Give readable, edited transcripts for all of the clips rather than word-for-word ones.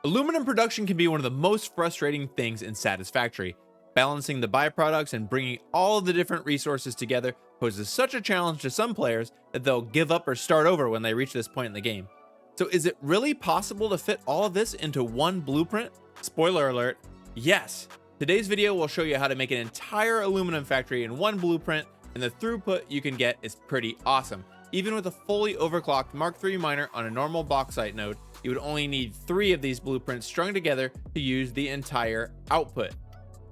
Aluminum production can be one of the most frustrating things in Satisfactory. Balancing the byproducts and bringing all of the different resources together poses such a challenge to some players that they'll give up or start over when they reach this point in the game. So is it really possible to fit all of this into one blueprint? Spoiler alert, yes. Today's video will show you how to make an entire aluminum factory in one blueprint, and the throughput you can get is pretty awesome. Even with a fully overclocked Mark III miner on a normal bauxite node, you would only need 3 of these blueprints strung together to use the entire output.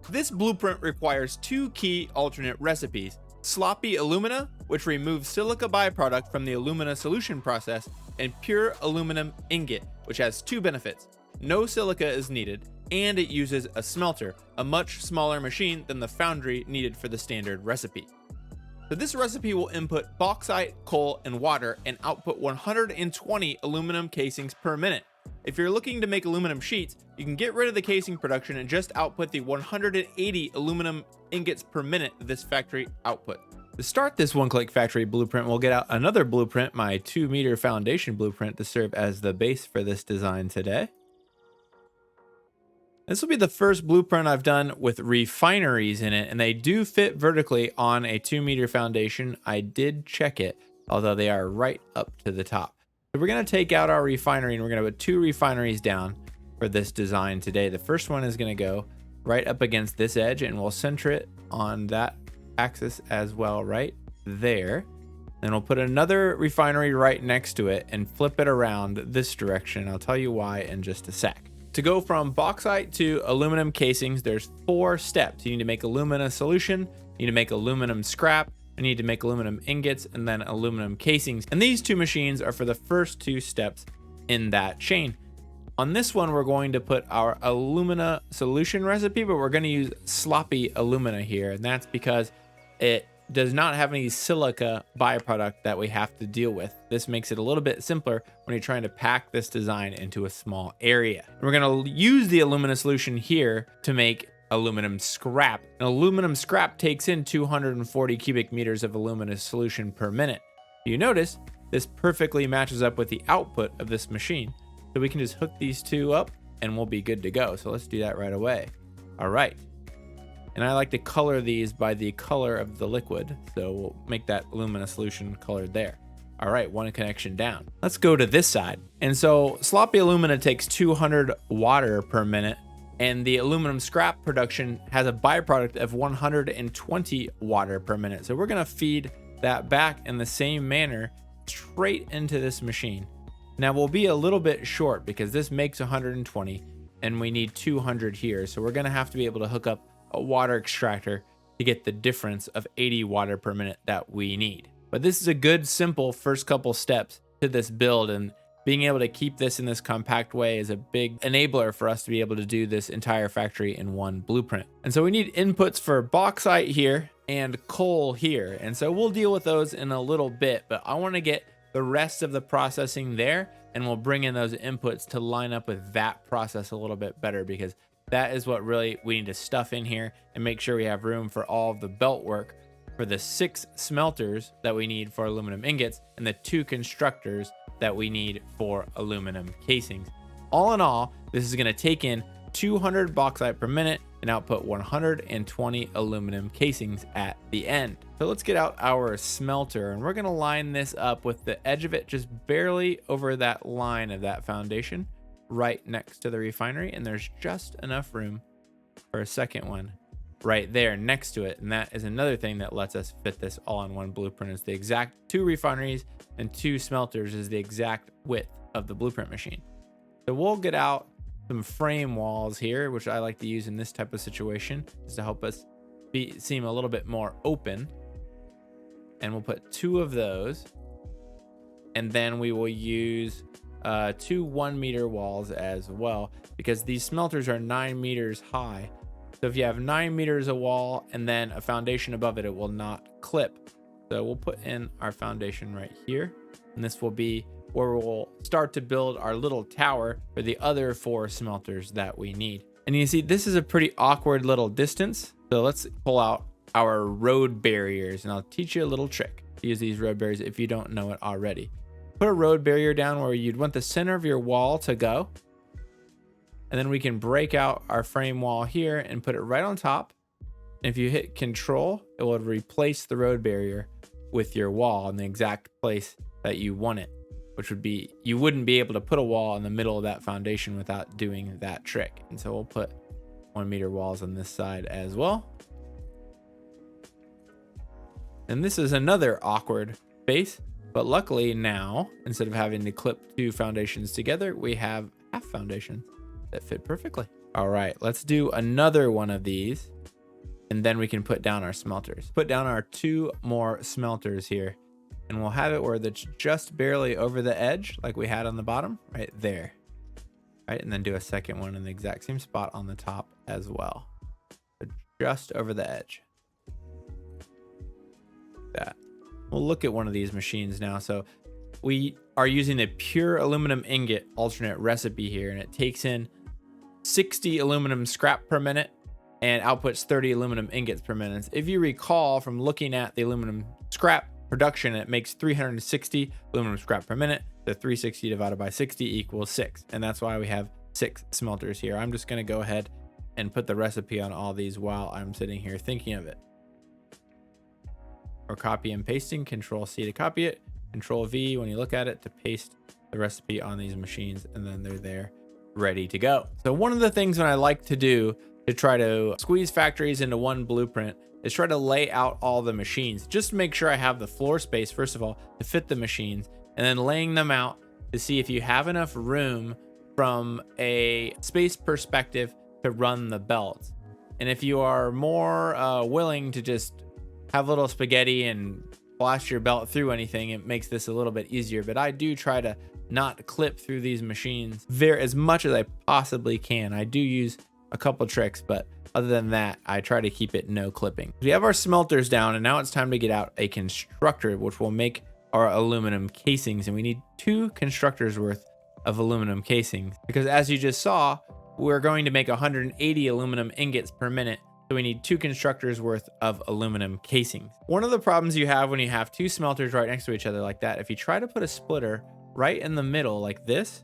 This blueprint requires 2 key alternate recipes: sloppy alumina, which removes silica byproduct from the alumina solution process, and pure aluminum ingot, which has 2 benefits. No silica is needed, and it uses a smelter, a much smaller machine than the foundry needed for the standard recipe. So this recipe will input bauxite, coal, and water and output 120 aluminum casings per minute. If you're looking to make aluminum sheets, you can get rid of the casing production and just output the 180 aluminum ingots per minute that this factory output. To start this one-click factory blueprint, we'll get out another blueprint, my 2-meter foundation blueprint, to serve as the base for this design today. This will be the first blueprint I've done with refineries in it, and they do fit vertically on a 2-meter foundation. I did check it, although they are right up to the top. So we're going to take out our refinery, and we're going to put 2 refineries down for this design today. The first one is going to go right up against this edge, and we'll center it on that axis as well, right there. Then we'll put another refinery right next to it and flip it around this direction. I'll tell you why in just a sec. To go from bauxite to aluminum casings, there's 4 steps. You need to make alumina solution, you need to make aluminum scrap, you need to make aluminum ingots, and then aluminum casings. And these 2 machines are for the first 2 steps in that chain. On this one, we're going to put our alumina solution recipe, but we're going to use sloppy alumina here. And that's because it does not have any silica byproduct that we have to deal with. This makes it a little bit simpler when you're trying to pack this design into a small area. And we're going to use the alumina solution here to make aluminum scrap. And aluminum scrap takes in 240 cubic meters of alumina solution per minute. You notice this perfectly matches up with the output of this machine. So we can just hook these 2 up and we'll be good to go. So let's do that right away. All right. And I like to color these by the color of the liquid. So we'll make that alumina solution colored there. All right, 1 connection down. Let's go to this side. And so sloppy alumina takes 200 water per minute, and the aluminum scrap production has a byproduct of 120 water per minute. So we're gonna feed that back in the same manner straight into this machine. Now we'll be a little bit short because this makes 120 and we need 200 here. So we're gonna have to be able to hook up a water extractor to get the difference of 80 water per minute that we need. But this is a good, simple first couple steps to this build, and being able to keep this in this compact way is a big enabler for us to be able to do this entire factory in one blueprint. And so we need inputs for bauxite here and coal here. And so we'll deal with those in a little bit, but I want to get the rest of the processing there, and we'll bring in those inputs to line up with that process a little bit better, because that is what really we need to stuff in here and make sure we have room for all of the belt work for the 6 smelters that we need for aluminum ingots and the 2 constructors that we need for aluminum casings. All in all, this is going to take in 200 bauxite per minute and output 120 aluminum casings at the end. So let's get out our smelter, and we're going to line this up with the edge of it just barely over that line of that foundation, right next to the refinery, and there's just enough room for a second one right there next to it. And that is another thing that lets us fit this all in one blueprint. Is the exact 2 refineries and 2 smelters is the exact width of the blueprint machine. So we'll get out some frame walls here, which I like to use in this type of situation, just to help us seem a little bit more open. And we'll put 2 of those, and then we will use 2 1-meter walls as well, because these smelters are 9 meters high. So if you have 9 meters of wall and then a foundation above it, it will not clip. So we'll put in our foundation right here, and this will be where we'll start to build our little tower for the other 4 smelters that we need. And you see, this is a pretty awkward little distance. So let's pull out our road barriers, and I'll teach you a little trick to use these road barriers if you don't know it already. Put a road barrier down where you'd want the center of your wall to go, and then we can break out our frame wall here and put it right on top. And if you hit Control, it will replace the road barrier with your wall in the exact place that you want it, which would be, you wouldn't be able to put a wall in the middle of that foundation without doing that trick. And so we'll put 1 meter walls on this side as well. And this is another awkward base, but luckily now, instead of having to clip 2 foundations together, we have half foundations that fit perfectly. All right, let's do another one of these, and then we can put down our smelters. Put down our 2 more smelters here, and we'll have it where that's just barely over the edge, like we had on the bottom, right there. Right, and then do a second one in the exact same spot on the top as well. So just over the edge. That. We'll look at one of these machines now. So we are using the pure aluminum ingot alternate recipe here, and it takes in 60 aluminum scrap per minute and outputs 30 aluminum ingots per minute. If you recall from looking at the aluminum scrap production, it makes 360 aluminum scrap per minute. The 360 divided by 60 equals 6, and that's why we have 6 smelters here. I'm just going to go ahead and put the recipe on all these while I'm sitting here thinking of it. Or copy and pasting, Control C to copy it, Control V when you look at it to paste the recipe on these machines, and then they're there ready to go. So one of the things that I like to do to try to squeeze factories into one blueprint is try to lay out all the machines, just to make sure I have the floor space, first of all, to fit the machines, and then laying them out to see if you have enough room from a space perspective to run the belts. And if you are more willing to just have a little spaghetti and blast your belt through anything, it makes this a little bit easier. But I do try to not clip through these machines as much as I possibly can. I do use a couple tricks, but other than that, I try to keep it no clipping. We have our smelters down, and now it's time to get out a constructor, which will make our aluminum casings. And we need 2 constructors worth of aluminum casings, because as you just saw, we're going to make 180 aluminum ingots per minute. So we need 2 constructors worth of aluminum casings. One of the problems you have when you have 2 smelters right next to each other like that, if you try to put a splitter right in the middle like this,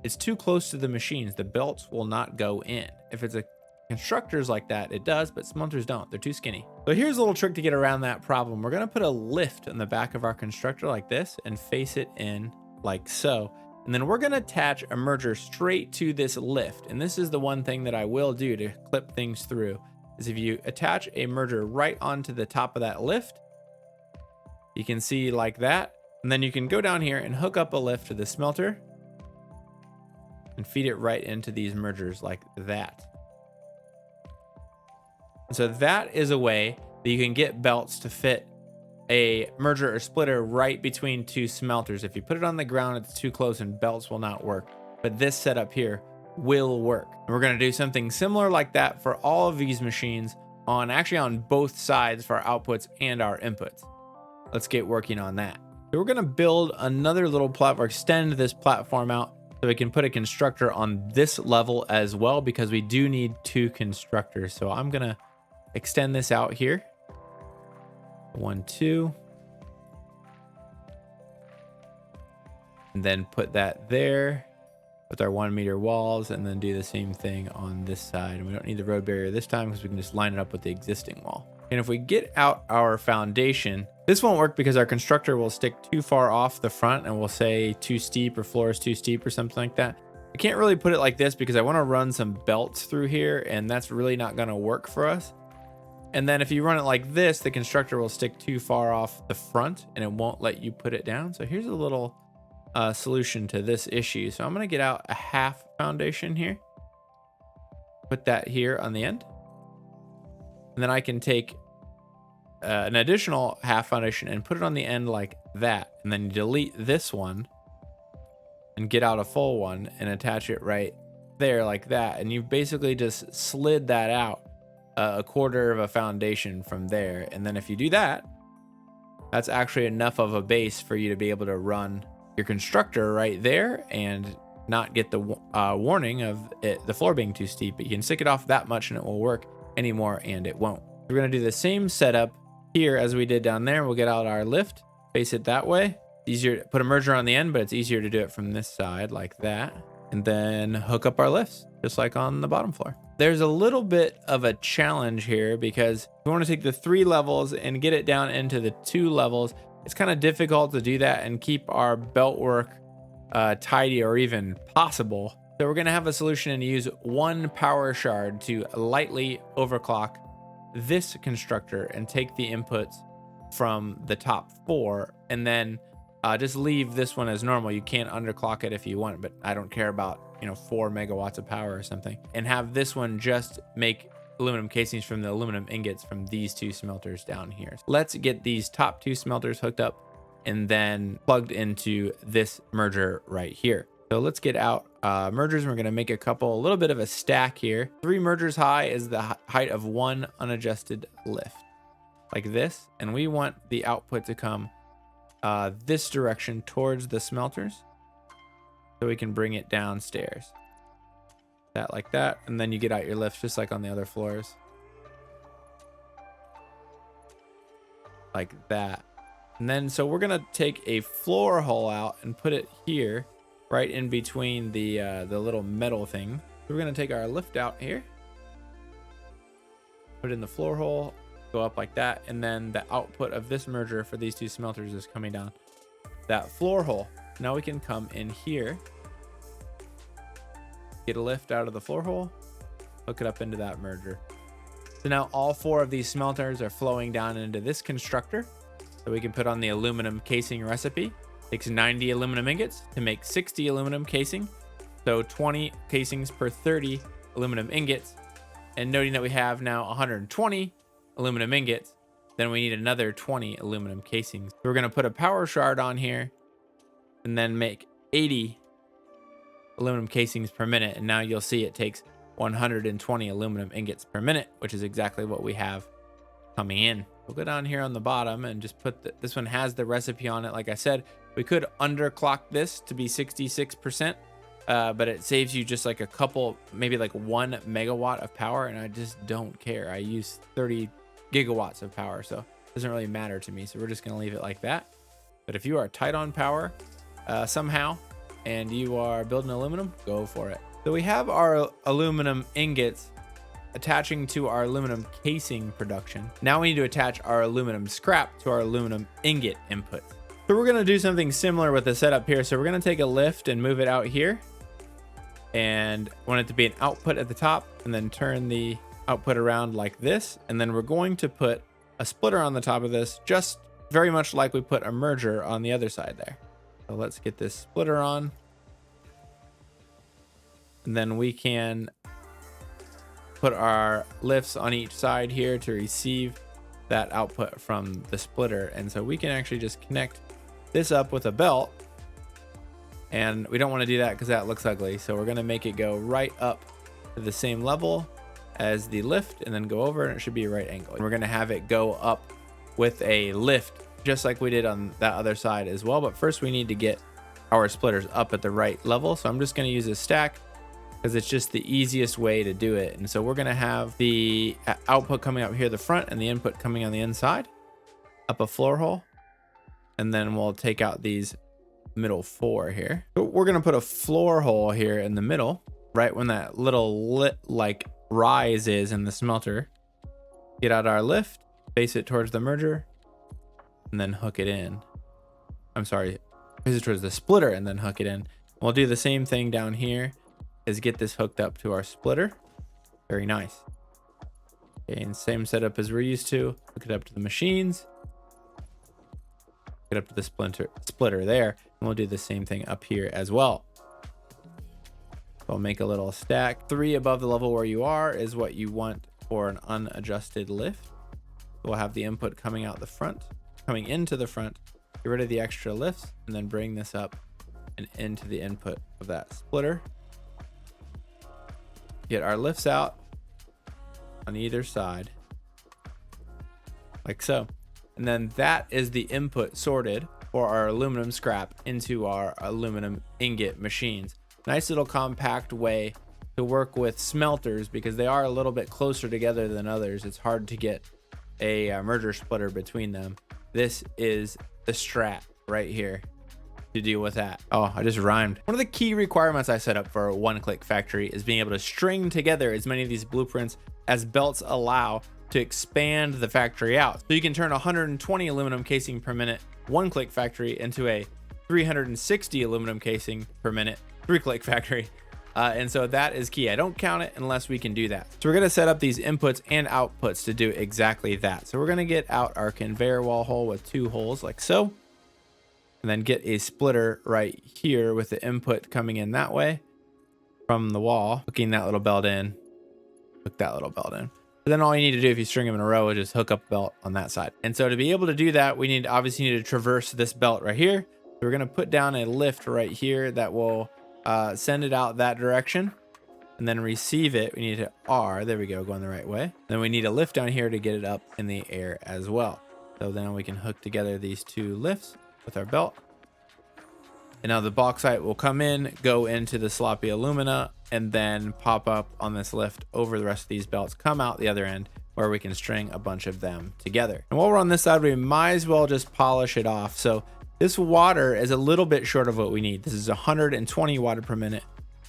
it's too close to the machines. The belts will not go in. If it's a constructors like that, it does, but smelters don't. They're too skinny. So here's a little trick to get around that problem. We're gonna put a lift in the back of our constructor like this and face it in like so. And then we're gonna attach a merger straight to this lift. And this is the one thing that I will do to clip things through, is if you attach a merger right onto the top of that lift, you can see like that. And then you can go down here and hook up a lift to the smelter and feed it right into these mergers like that. And so that is a way that you can get belts to fit a merger or splitter right between 2 smelters. If you put it on the ground, it's too close and belts will not work. But this setup here will work. And we're going to do something similar like that for all of these machines actually on both sides for our outputs and our inputs. Let's get working on that. So we're going to build another little platform, extend this platform out so we can put a constructor on this level as well, because we do need 2 constructors. So I'm going to extend this out here. 1, 2. And then put that there with our 1 meter walls, and then do the same thing on this side. And we don't need the road barrier this time because we can just line it up with the existing wall. And if we get out our foundation, this won't work because our constructor will stick too far off the front and we'll say too steep, or floor is too steep or something like that. I can't really put it like this because I want to run some belts through here, and that's really not going to work for us. And then if you run it like this, the constructor will stick too far off the front and it won't let you put it down. So here's a little solution to this issue. So I'm going to get out a half foundation here, put that here on the end. And then I can take an additional half foundation and put it on the end like that. And then delete this one and get out a full one and attach it right there like that. And you've basically just slid that out a quarter of a foundation from there. And then if you do that, that's actually enough of a base for you to be able to run your constructor right there and not get the warning of the floor being too steep. But you can stick it off that much and it will work anymore, and it won't. We're going to do the same setup here as we did down there. We'll get out our lift, face it that way. Easier to put a merger on the end, but it's easier to do it from this side like that. and then hook up our lifts just like on the bottom floor. There's a little bit of a challenge here because we want to take the 3 levels and get it down into the 2 levels. It's kind of difficult to do that and keep our belt work tidy or even possible. So we're going to have a solution and use 1 power shard to lightly overclock this constructor and take the inputs from the top 4, and then just leave this one as normal. You can't underclock it if you want, but I don't care about, 4 megawatts of power or something, and have this one just make aluminum casings from the aluminum ingots from these 2 smelters down here. Let's get these top 2 smelters hooked up and then plugged into this merger right here. So let's get out mergers, and we're going to make a little bit of a stack here. 3 mergers high is the height of 1 unadjusted lift, like this. And we want the output to come this direction towards the smelters, so we can bring it downstairs. That like that, and then you get out your lifts just like on the other floors. Like that. And then so we're gonna take a floor hole out and put it here, right in between the little metal thing. So we're gonna take our lift out here, put it in the floor hole, go up like that, and then the output of this merger for these 2 smelters is coming down that floor hole. Now we can come in here, get a lift out of the floor hole, hook it up into that merger. So now all 4 of these smelters are flowing down into this constructor, so we can put on the aluminum casing recipe. Takes 90 aluminum ingots to make 60 aluminum casing, so 20 casings per 30 aluminum ingots. And noting that we have now 120 aluminum ingots, then we need another 20 aluminum casings. So we're going to put a power shard on here and then make 80 aluminum casings per minute, and now you'll see it takes 120 aluminum ingots per minute, which is exactly what we have coming in. We'll go down here on the bottom and just put this one has the recipe on it. Like I said, we could underclock this to be 66%, but it saves you just like a couple, maybe like 1 megawatt of power, and I just don't care. I use 30 gigawatts of power, so it doesn't really matter to me. So we're just gonna leave it like that. But if you are tight on power somehow and you are building aluminum, go for it. So we have our aluminum ingots attaching to our aluminum casing production. Now we need to attach our aluminum scrap to our aluminum ingot input. So we're gonna do something similar with the setup here. So we're gonna take a lift and move it out here, and want it to be an output at the top, and then turn the output around like this. And then we're going to put a splitter on the top of this, just very much like we put a merger on the other side there. So let's get this splitter on, and then we can put our lifts on each side here to receive that output from the splitter. And so we can actually just connect this up with a belt, and we don't want to do that because that looks ugly. So we're going to make it go right up to the same level as the lift, and then go over, and it should be a right angle. And we're going to have it go up with a lift just like we did on that other side as well. But first we need to get our splitters up at the right level. So I'm just going to use a stack because it's just the easiest way to do it. And so we're going to have the output coming up here the front and the input coming on the inside, up a floor hole, and then we'll take out these middle 4 here. So we're going to put a floor hole here in the middle, right when that little lit like rise is in the smelter. Get out our lift, face it towards the merger, and then hook it in. I'm sorry, face it towards the splitter and then hook it in. We'll do the same thing down here, is get this hooked up to our splitter. Very nice. Okay, and same setup as we're used to. Hook it up to the machines, get up to the splitter there, and we'll do the same thing up here as well. We'll make a little stack. 3 above the level where you are is what you want for an unadjusted lift. We'll have the input coming out the front, coming into the front, get rid of the extra lifts, and then bring this up and into the input of that splitter. Get our lifts out on either side, like so. And then that is the input sorted for our aluminum scrap into our aluminum ingot machines. Nice little compact way to work with smelters because they are a little bit closer together than others. It's hard to get a merger splitter between them. This is the strat right here. to deal with that. Oh, I just rhymed. One of the key requirements I set up for a one-click factory is being able to string together as many of these blueprints as belts allow to expand the factory out. So you can turn 120 aluminum casing per minute one-click factory into a 360 aluminum casing per minute three-click factory. And so that is key. I don't count it unless we can do that. So we're going to set up these inputs and outputs to do exactly that. So we're going to get out our conveyor wall hole with 2 holes like so, and then get a splitter right here with the input coming in that way from the wall, hooking that little belt in, hook that little belt in. But then all you need to do if you string them in a row is just hook up a belt on that side. And so to be able to do that, we obviously need to traverse this belt right here. So we're going to put down a lift right here that will send it out that direction, and then receive it. We need to R, there we go, going the right way. Then we need a lift down here to get it up in the air as well. So then we can hook together these 2 lifts with our belt. And now the bauxite will come in, go into the sloppy alumina, and then pop up on this lift over the rest of these belts, come out the other end where we can string a bunch of them together. And while we're on this side, we might as well just polish it off. So this water is a little bit short of what we need. This is 120 water per minute.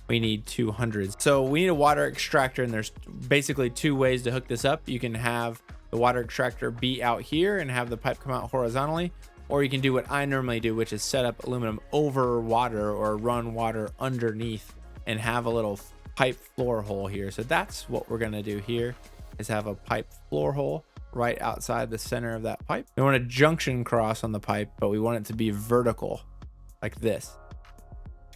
We need 200. So we need a water extractor, and there's basically 2 ways to hook this up. You can have the water extractor be out here and have the pipe come out horizontally, or you can do what I normally do, which is set up aluminum over water or run water underneath and have a little pipe floor hole here. So that's what we're gonna do here, is have a pipe floor hole right outside the center of that pipe. We want a junction cross on the pipe, but we want it to be vertical like this.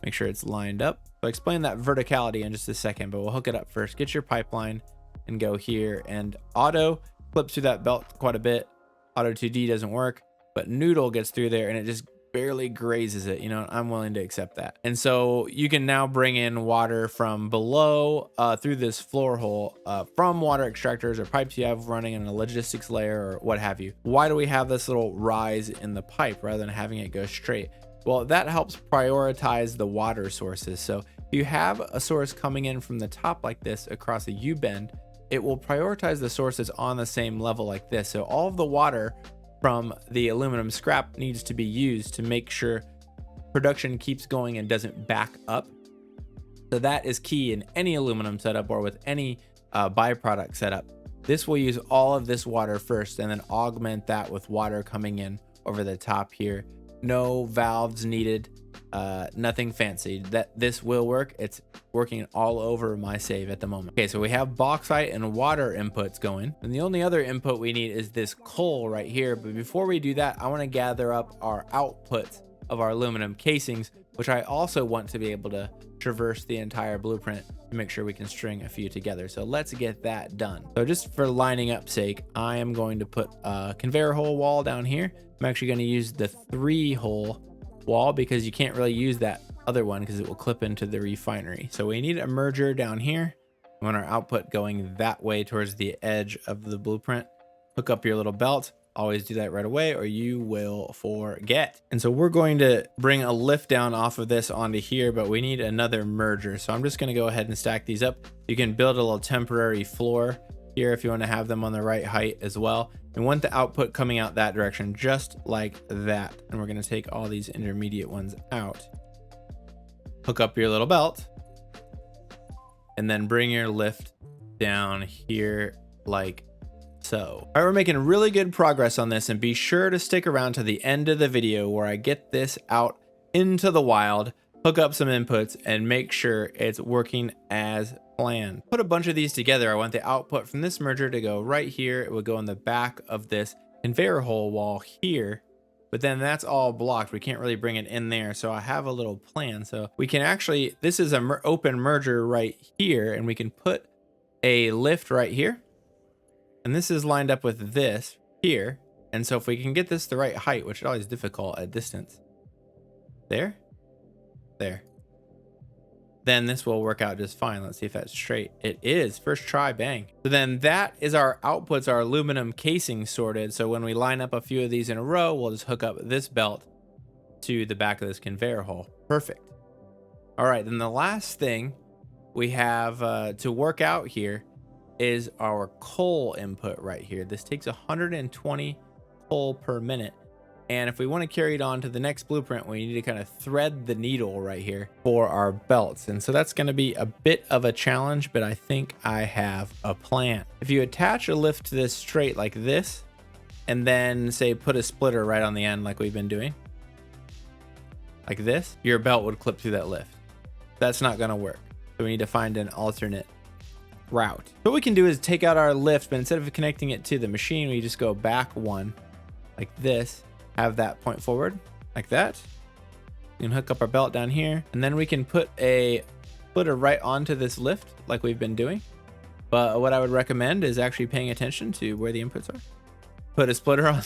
Make sure it's lined up. I'll explain that verticality in just a second, but we'll hook it up first. Get your pipeline and go here, and auto clips through that belt quite a bit. Auto 2D doesn't work, but noodle gets through there and it just barely grazes it. You know, I'm willing to accept that. And so you can now bring in water from below through this floor hole from water extractors or pipes you have running in a logistics layer or what have you. Why do we have this little rise in the pipe rather than having it go straight? Well, that helps prioritize the water sources. So if you have a source coming in from the top like this across a U-bend, it will prioritize the sources on the same level like this. So all of the water from the aluminum scrap needs to be used to make sure production keeps going and doesn't back up. So that is key in any aluminum setup or with any byproduct setup. This will use all of this water first and then augment that with water coming in over the top here. No valves needed, nothing fancy. This will work. It's working all over my save at the moment. Okay, so we have bauxite and water inputs going, and the only other input we need is this coal right here. But before we do that, I want to gather up our outputs of our aluminum casings, which I also want to be able to traverse the entire blueprint to make sure we can string a few together. So let's get that done. So just for lining up sake, I am going to put a conveyor hole wall down here. I'm actually going to use the 3-hole wall because you can't really use that other one because it will clip into the refinery. So we need a merger down here. We want our output going that way towards the edge of the blueprint. Hook up your little belt. Always do that right away or you will forget. And so we're going to bring a lift down off of this onto here, but we need another merger. So I'm just going to go ahead and stack these up. You can build a little temporary floor here if you want to have them on the right height as well. And want the output coming out that direction, just like that. And we're going to take all these intermediate ones out. Hook up your little belt and then bring your lift down here like so. All right, we're making really good progress on this, and be sure to stick around to the end of the video where I get this out into the wild, hook up some inputs, and make sure it's working as planned. Put a bunch of these together. I want the output from this merger to go right here. It would go in the back of this conveyor hole wall here, but then that's all blocked. We can't really bring it in there. So I have a little plan. So we can actually, this is an open merger right here, and we can put a lift right here. And this is lined up with this here. And so if we can get this the right height, which is always difficult at distance, there, then this will work out just fine. Let's see if that's straight. It is. First try, bang. So then that is our outputs, our aluminum casing sorted. So when we line up a few of these in a row, we'll just hook up this belt to the back of this conveyor hole. Perfect. All right, then the last thing we have to work out here is our coal input right here. This takes 120 coal per minute. And if we want to carry it on to the next blueprint, we need to kind of thread the needle right here for our belts. And so that's going to be a bit of a challenge, but I think I have a plan. If you attach a lift to this straight like this, and then say put a splitter right on the end like we've been doing, like this, your belt would clip through that lift. That's not going to work. So we need to find an alternate route. What we can do is take out our lift, but instead of connecting it to the machine, we just go back one like this, have that point forward like that. We can hook up our belt down here, and then we can put a splitter right onto this lift like we've been doing. But what I would recommend is actually paying attention to where the inputs are. Put a splitter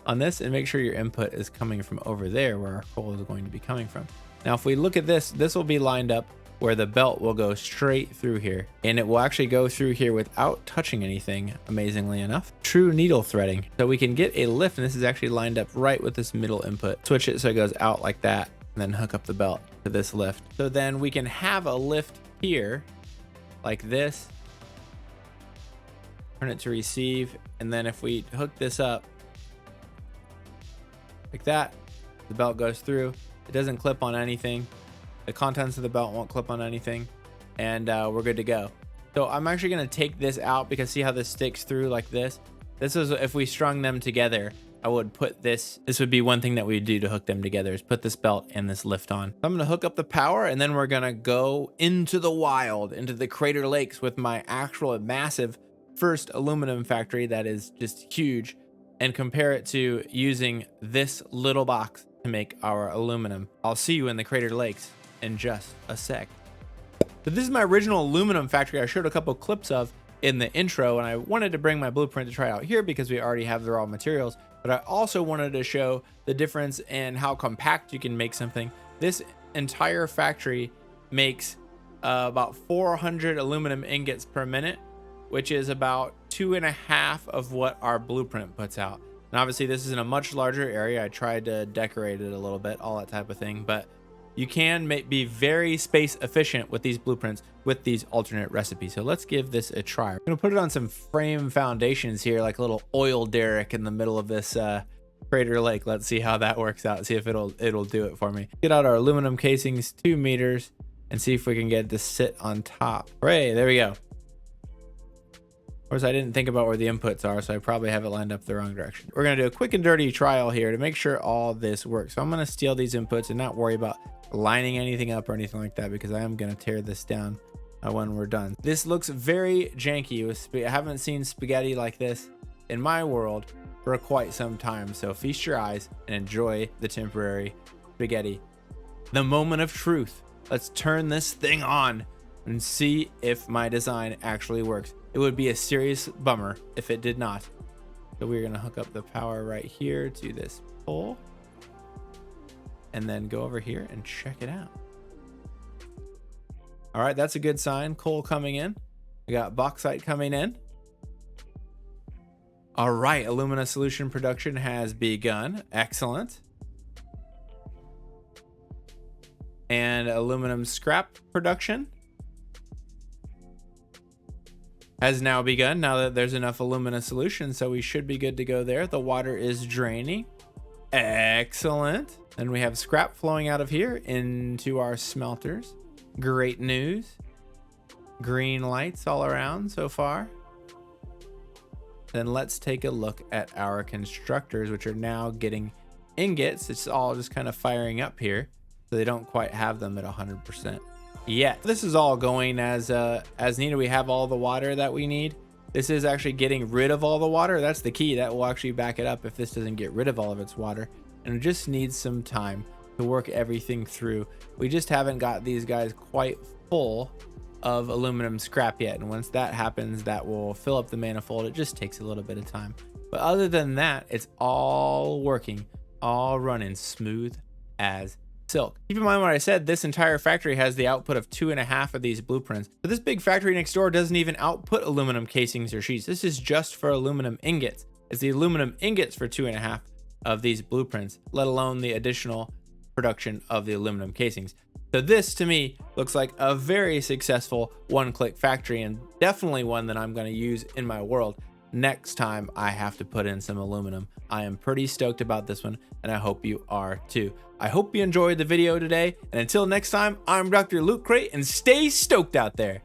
on this and make sure your input is coming from over there where our coal is going to be coming from. Now, if we look at this, this will be lined up where the belt will go straight through here, and it will actually go through here without touching anything, amazingly enough. True needle threading. So we can get a lift, and this is actually lined up right with this middle input. Switch it so it goes out like that, and then hook up the belt to this lift. So then we can have a lift here like this, turn it to receive, and then if we hook this up like that, the belt goes through. It doesn't clip on anything. The contents of the belt won't clip on anything, and we're good to go. So I'm actually going to take this out because see how this sticks through like this? This is if we strung them together, I would put this would be one thing that we do to hook them together, is put this belt and this lift on. I'm going to hook up the power, and then we're going to go into the wild, into the Crater Lakes with my actual massive first aluminum factory that is just huge, and compare it to using this little box to make our aluminum. I'll see you in the Crater Lakes in just a sec. But this is my original aluminum factory I showed a couple clips of in the intro, and I wanted to bring my blueprint to try out here because we already have the raw materials, but I also wanted to show the difference in how compact you can make something. This entire factory makes about 400 aluminum ingots per minute, which is about 2.5 of what our blueprint puts out. And obviously this is in a much larger area. I tried to decorate it a little bit, all that type of thing, but you can be very space efficient with these blueprints with these alternate recipes. So let's give this a try. I'm gonna put it on some frame foundations here, like a little oil derrick in the middle of this Crater Lake. Let's see how that works out. See if it'll do it for me. Get out our aluminum casings, 2 meters, and see if we can get it to sit on top. Hooray, there we go. Of course, I didn't think about where the inputs are, so I probably have it lined up the wrong direction. We're gonna do a quick and dirty trial here to make sure all this works. So I'm gonna steal these inputs and not worry about lining anything up or anything like that, because I am gonna tear this down when we're done. This looks very janky. I haven't seen spaghetti like this in my world for quite some time. So feast your eyes and enjoy the temporary spaghetti. The moment of truth. Let's turn this thing on and see if my design actually works. It would be a serious bummer if it did not. So we're gonna hook up the power right here to this pole, and then go over here and check it out. All right, that's a good sign. Coal coming in. We got bauxite coming in. All right, alumina solution production has begun. Excellent. And aluminum scrap production has now begun, now that there's enough alumina solution, so we should be good to go there. The water is draining. Excellent. Then we have scrap flowing out of here into our smelters. Great news. Green lights all around so far. Then let's take a look at our constructors, which are now getting ingots. It's all just kind of firing up here, so they don't quite have them at 100% yet. This is all going as needed. We have all the water that we need. This is actually getting rid of all the water. That's the key. That will actually back it up if this doesn't get rid of all of its water. And it just needs some time to work everything through. We just haven't got these guys quite full of aluminum scrap yet. And once that happens, that will fill up the manifold. It just takes a little bit of time. But other than that, it's all working, all running smooth as silk. Keep in mind what I said, this entire factory has the output of 2.5 of these blueprints. But this big factory next door doesn't even output aluminum casings or sheets. This is just for aluminum ingots. It's the aluminum ingots for 2.5 of these blueprints, let alone the additional production of the aluminum casings. So this to me looks like a very successful one-click factory, and definitely one that I'm going to use in my world. next time I have to put in some aluminum. I am pretty stoked about this one, and I hope you are too. I hope you enjoyed the video today, and until next time, I'm Dr. Loot Crate, and stay stoked out there.